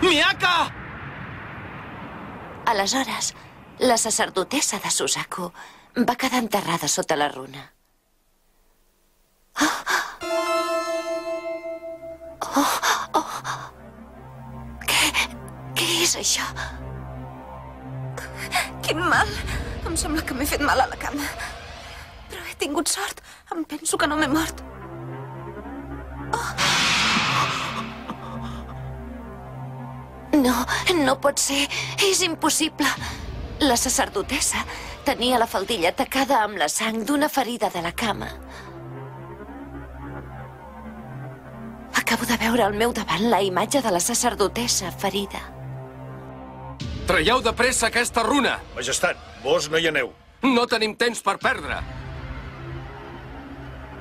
Miyaka! Aleshores, la sacerdotessa de Suzaku va quedar enterrada sota la runa. Què és això? Quin mal! Em sembla que m'he fet mal a la cama. Però he tingut sort. Em penso que no m'he mort. No, no pot ser. És impossible. La sacerdotessa tenia la faldilla tacada amb la sang d'una ferida de la cama. Acabo de veure al meu davant la imatge de la sacerdotessa ferida. Traieu de pressa aquesta runa! Majestat, vos no hi aneu. No tenim temps per perdre.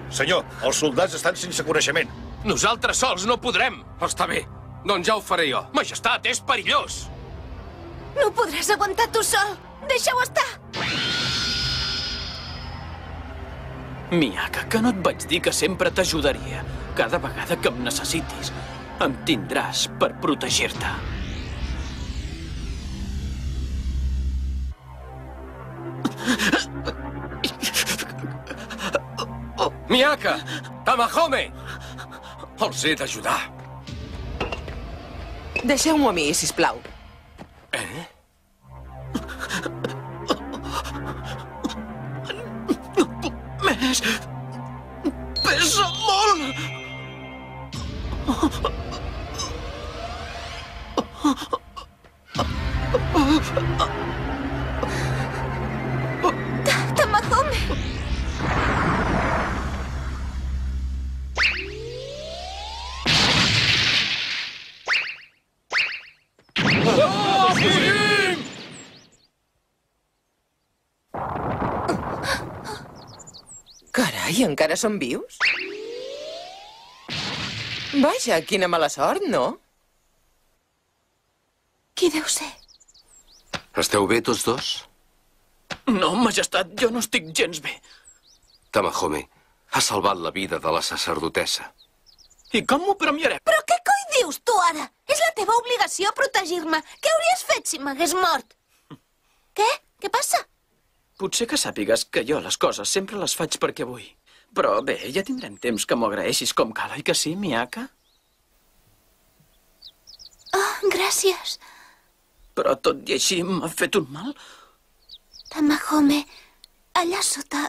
Senyor, els soldats estan sense coneixement. Nosaltres sols no podrem. Està bé, doncs ja ho faré jo. Majestat, és perillós. No podràs aguantar tu sol. Deixa-ho estar. Miyaka, que no et vaig dir que sempre t'ajudaria. Cada vegada que em necessitis, em tindràs per protegir-te. Miyaka! Tamahome! Els he d'ajudar. Deixeu-m'ho a mi, sisplau. No puc més. Pesa molt. Tamahome! Carai, encara són vius? Vaja, quina mala sort, no? Qui deu ser? Esteu bé tots dos? No, majestat, jo no estic gens bé. Tamahome ha salvat la vida de la sacerdotessa. I com m'ho premiarem? Però què coi dius, tu, ara? És la teva obligació protegir-me. Què hauries fet si m'hagués mort? Què? Què passa? Potser que sàpigues que jo les coses sempre les faig perquè vull. Però bé, ja tindrem temps que m'ho agraeixis com cal, oi que sí, Miyaka? Oh, gràcies. Però tot i així m'ha fet un mal. Tamahome, allà sota